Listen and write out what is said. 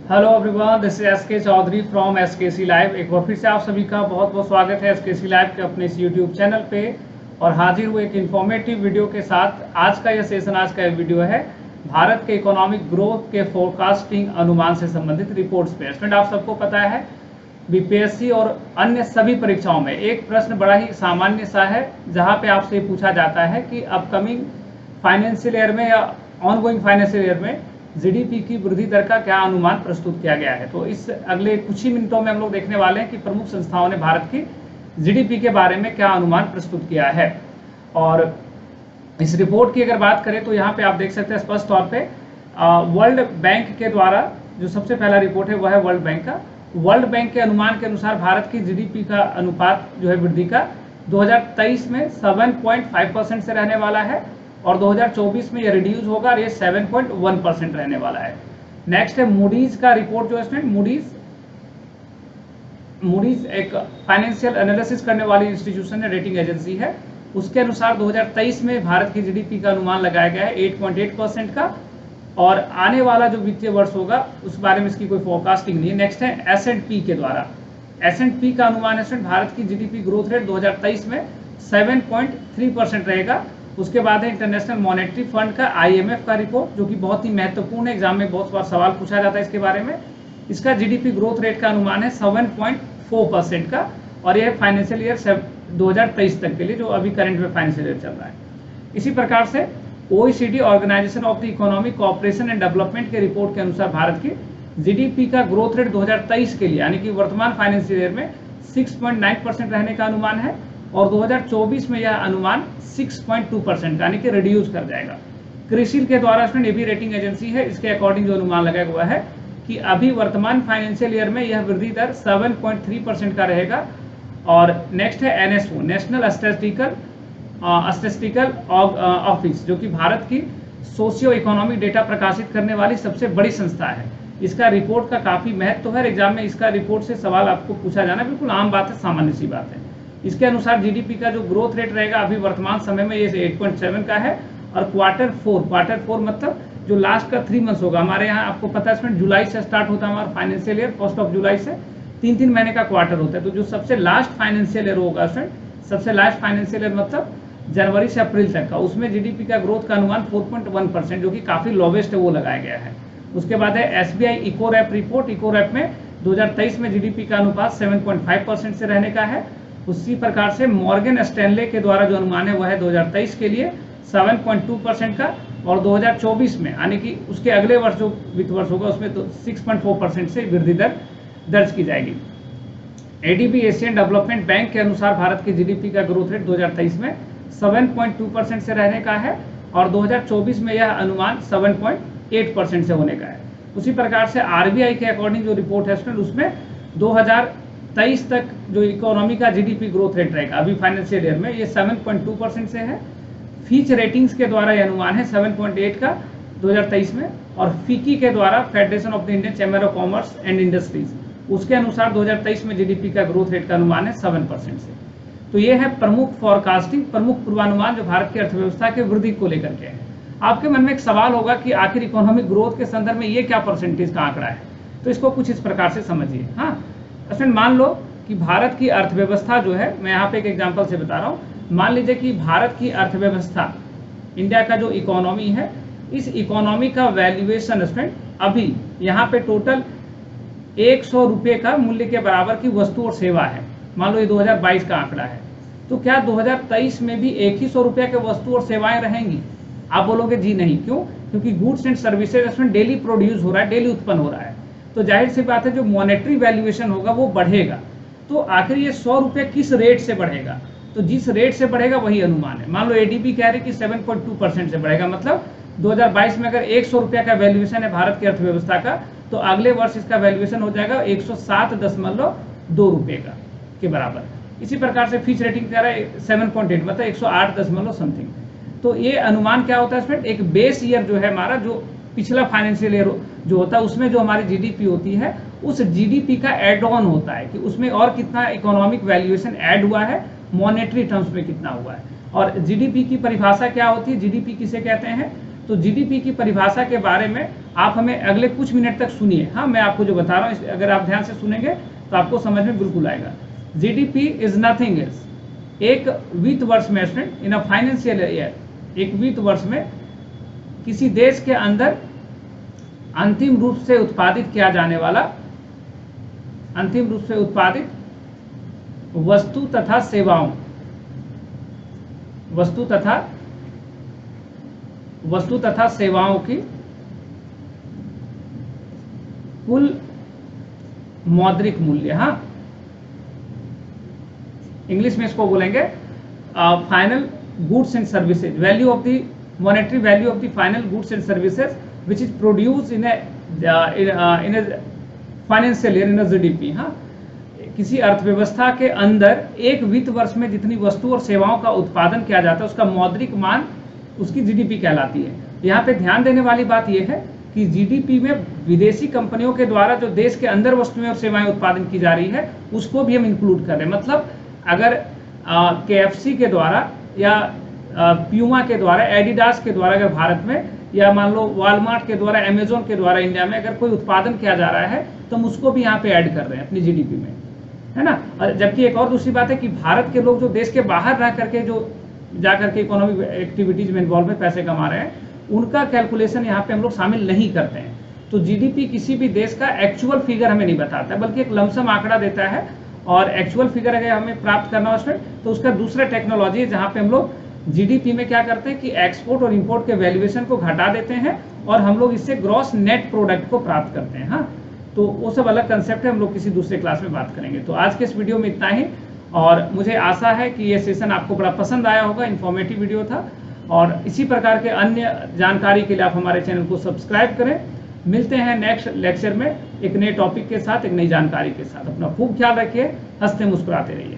Hello everyone, this is SK Chaudhary from SKC live. एक बार फिर से आप सभी का बहुत बहुत स्वागत है एसकेसी लाइव के अपने इस यूट्यूब चैनल पे। और हाजिर हुए एक इन्फॉर्मेटिव वीडियो के साथ। आज का यह सेशन, आज का वीडियो है भारत के इकोनॉमिक ग्रोथ के फोरकास्टिंग अनुमान से संबंधित रिपोर्ट्स पे। स्टूडेंट, आप सबको पता है बीपीएससी और अन्य सभी परीक्षाओं में एक प्रश्न बड़ा ही सामान्य सा है, जहाँ पे आपसे पूछा जाता है कि अपकमिंग फाइनेंशियल ईयर में या ऑनगोइंग फाइनेंशियल ईयर में जीडीपी की वृद्धि दर का क्या अनुमान प्रस्तुत किया गया है। तो इस अगले कुछ ही मिनटों में हम लोग देखने वाले हैं कि प्रमुख संस्थाओं ने भारत की जीडीपी के बारे में क्या अनुमान प्रस्तुत किया है। और इस रिपोर्ट की अगर बात करें तो यहाँ पे आप देख सकते हैं स्पष्ट तौर पे वर्ल्ड बैंक के द्वारा जो सबसे पहला रिपोर्ट है वह है वर्ल्ड बैंक का। वर्ल्ड बैंक के अनुमान के अनुसार भारत की जीडीपी का अनुपात जो है वृद्धि का 2023 में 7.5% से रहने वाला है और 2024 में ये रिड्यूस होगा और ये 7.1% रहने वाला है। नेक्स्ट है मूडीज का रिपोर्ट जो है स्टूडेंट, मूडीज एक फाइनेंशियल एनालिसिस करने वाली इंस्टीट्यूशन है, रेटिंग एजेंसी है। उसके अनुसार 2023 में भारत की जीडीपी का अनुमान लगाया गया है 8.8% का, और आने वाला जो वित्तीय वर्ष होगा उस बारे में इसकी कोई फोरकास्टिंग नहीं है। नेक्स्ट है S&P के द्वारा, S&P का अनुमान है भारत की जीडीपी ग्रोथ रेट 2023 में 7.3% रहेगा। उसके बाद है इंटरनेशनल मॉनेटरी फंड का IMF का रिपोर्ट, जो कि बहुत ही महत्वपूर्ण है, एग्जाम में बहुत बार सवाल पूछा जाता है इसके बारे में। इसका जीडीपी ग्रोथ रेट का अनुमान है 7.4% का, और यह फाइनेंशियल ईयर 2023 तक के लिए, जो अभी करंट में फाइनेंशियल ईयर चल रहा है। इसी प्रकार से OECD organisation of the economic cooperation and development के रिपोर्ट के अनुसार भारत की जीडीपी का ग्रोथ रेट 2023 के लिए यानी कि वर्तमान फाइनेंशियल ईयर में 6.9% रहने का अनुमान है, और 2024 में यह अनुमान 6.2% यानी कि रिड्यूस कर जाएगा। क्रिसिल के द्वारा ये भी रेटिंग एजेंसी है, इसके अकॉर्डिंग जो अनुमान लगाया हुआ है कि अभी वर्तमान फाइनेंशियल ईयर में यह वृद्धि दर 7.3% का रहेगा। और नेक्स्ट है NSO, नेशनल स्टैटिस्टिकल ऑफिस, जो कि भारत की सोशियो इकोनॉमिक डेटा प्रकाशित करने वाली सबसे बड़ी संस्था है। इसका रिपोर्ट का काफी महत्व है, एग्जाम में इसका रिपोर्ट से सवाल आपको पूछा जाना बिल्कुल आम बात है, सामान्य सी बात है। इसके अनुसार जीडीपी का जो ग्रोथ रेट रहेगा अभी वर्तमान समय में ये 8.7 का है, और क्वार्टर फोर मतलब जो लास्ट का 3 मंथ्स होगा हमारे यहाँ, आपको पता है इसमें जुलाई से स्टार्ट होता है हमारा फाइनेंशियल ईयर, 1 जुलाई से 3 महीने का क्वार्टर होता है। तो जो सबसे लास्ट फाइनेंशियल ईयर होगा सबसे लास्ट फाइनेंशियल ईयर मतलब जनवरी से अप्रैल तक का, उसमें जीडीपी का ग्रोथ का अनुमान 4.1%, जो कि काफी लोवेस्ट है, वो लगाया गया है। उसके बाद है SBI eco wrap report. Eco wrap में 2023 में जीडीपी का अनुपात 7.5% से रहने का है। उसी प्रकार से मॉर्गन स्टैनले के द्वारा जो अनुमान है वह है 2023 के लिए 7.2% का, और 2024 में यानी कि उसके अगले वर्ष जो वित्त वर्ष होगा उसमें तो 6.4% से वृद्धि दर दर्ज की जाएगी। ADB एशियन डेवलपमेंट बैंक के अनुसार भारत की जीडीपी का ग्रोथ रेट 2023 में 7.2% से रहने का है, और 2024 में यह अनुमान 7.8% से होने का है। उसी प्रकार से RBI के अकॉर्डिंग जो रिपोर्ट है उसमें 2023 तक जो इकोनॉमी का जीडीपी ग्रोथ रेट रहेगा अभी फाइनेंशियल ईयर में, ये 7.2% से है। फीच रेटिंग्स के द्वारा यह अनुमान है 7.8 का 2023 में, और FICCI के द्वारा federation of the Indian chamber of commerce and industries, उसके अनुसार 2023 में जीडीपी का ग्रोथ रेट का अनुमान है 7% से। तो ये है प्रमुख फोरकास्टिंग, प्रमुख पूर्वानुमान जो भारत की अर्थव्यवस्था के वृद्धि को लेकर के है। आपके मन में एक सवाल होगा कि आखिर इकोनॉमिक ग्रोथ के संदर्भ में ये क्या परसेंटेज का आंकड़ा है, तो इसको कुछ इस प्रकार से समझिए। हाँ, मान लो कि भारत की अर्थव्यवस्था जो है, मैं यहाँ पे एक एग्जांपल से बता रहा हूँ। मान लीजिए कि भारत की अर्थव्यवस्था, इंडिया का जो इकोनॉमी है, इस इकोनॉमी का वैल्यूएशन अभी यहाँ पे टोटल 100 रुपये का मूल्य के बराबर की वस्तु और सेवा है। मान लो ये 2022 का आंकड़ा है, तो क्या 2023 में भी 100 रुपये के वस्तु और सेवाएं रहेंगी? आप बोलोगे जी नहीं। क्यों? क्योंकि गुड्स एंड सर्विसेज इसमें डेली प्रोड्यूस हो रहा है, डेली उत्पन्न हो रहा है, तो जाहिर सी बात है जो मॉनेटरी वैल्यूएशन होगा वो बढ़ेगा। तो आखिर ये 100 रुपये किस रेट से बढ़ेगा? तो जिस रेट से बढ़ेगा वही अनुमान है। मान लो ADB कह रहे कि 7.2% से बढ़ेगा, मतलब 2022 में अगर 100 रुपये का वैल्यूएशन है भारत की अर्थव्यवस्था का, तो अगले वर्ष इसका वैल्यूएशन हो जाएगा 107.2 रुपये का के बराबर। इसी प्रकार से फिच रेटिंग कह रहा है 7.8 मतलब 108 समथिंग। तो ये अनुमान क्या होता है इसमें, एक बेस ईयर जो है हमारा, जो पिछला फाइनेंशियल ईयर जो होता है उसमें जो हमारी जीडीपी होती है, उस जीडीपी का एड ऑन होता है कि उसमें और कितना इकोनॉमिक वैल्यूएशन ऐड हुआ है, मॉनेटरी टर्म्स में कितना हुआ है। और जीडीपी की परिभाषा क्या होती है? जीडीपी किसे कहते हैं? तो जीडीपी की परिभाषा के बारे में आप हमें अगले कुछ मिनट तक सुनिए। हाँ, मैं आपको जो बता रहा हूँ अगर आप ध्यान से सुनेंगे तो आपको समझ में बिल्कुल आएगा। जीडीपी इज नथिंग एल्स, एक वित्त वर्ष में student in a financial year, एक वित्त वर्ष में किसी देश के अंदर अंतिम रूप से उत्पादित किया जाने वाला, अंतिम रूप से उत्पादित वस्तु तथा सेवाओं, वस्तु तथा सेवाओं की कुल मौद्रिक मूल्य। हाँ, इंग्लिश में इसको बोलेंगे final goods and services, value of the monetary value of the final goods and services which is produce in a financial year in GDP. हाँ, किसी अर्थव्यवस्था के अंदर एक वित्त वर्ष में जितनी वस्तु और सेवाओं का उत्पादन किया जाता है उसका मौद्रिक मान उसकी जीडीपी कहलाती है। यहाँ पे ध्यान देने वाली बात यह है कि जीडीपी में विदेशी कंपनियों के द्वारा जो देश के अंदर वस्तुएं और सेवाएं उत्पादन की जा रही है उसको भी हम इंक्लूड कर रहे हैं। मतलब अगर केएफसी के द्वारा या प्यूमा के द्वारा, एडिडास के द्वारा अगर भारत में, या मान लो वॉलमार्ट के द्वारा, अमेजोन के द्वारा इंडिया में अगर कोई उत्पादन किया जा रहा है तो हम उसको भी यहाँ पे ऐड कर रहे हैं अपनी जीडीपी में, है ना। और जबकि एक और दूसरी बात है कि भारत के लोग जो देश के बाहर रह करके जो जा करके इकोनॉमिक एक्टिविटीज में इन्वॉल्व में पैसे कमा रहे हैं उनका कैलकुलेशन यहाँ पे हम लोग शामिल नहीं करते हैं। तो जीडीपी किसी भी देश का एक्चुअल फिगर हमें नहीं बताता है, बल्कि एक लमसम आंकड़ा देता है। और एक्चुअल फिगर अगर हमें प्राप्त करना हो तो उसका दूसरा टेक्नोलॉजी है जहाँ पे हम लोग जीडीपी में क्या करते हैं कि एक्सपोर्ट और इंपोर्ट के वैल्यूएशन को घटा देते हैं और हम लोग इससे ग्रॉस नेट प्रोडक्ट को प्राप्त करते हैं। हाँ, तो वो सब अलग कंसेप्ट है, हम लोग किसी दूसरे क्लास में बात करेंगे। तो आज के इस वीडियो में इतना ही, और मुझे आशा है कि ये सेशन आपको बड़ा पसंद आया होगा, इन्फॉर्मेटिव वीडियो था। और इसी प्रकार के अन्य जानकारी के लिए आप हमारे चैनल को सब्सक्राइब करें। मिलते हैं नेक्स्ट लेक्चर में एक नए टॉपिक के साथ, एक नई जानकारी के साथ। अपना खूब ख्याल रखिए, हंसते मुस्कुराते रहिए।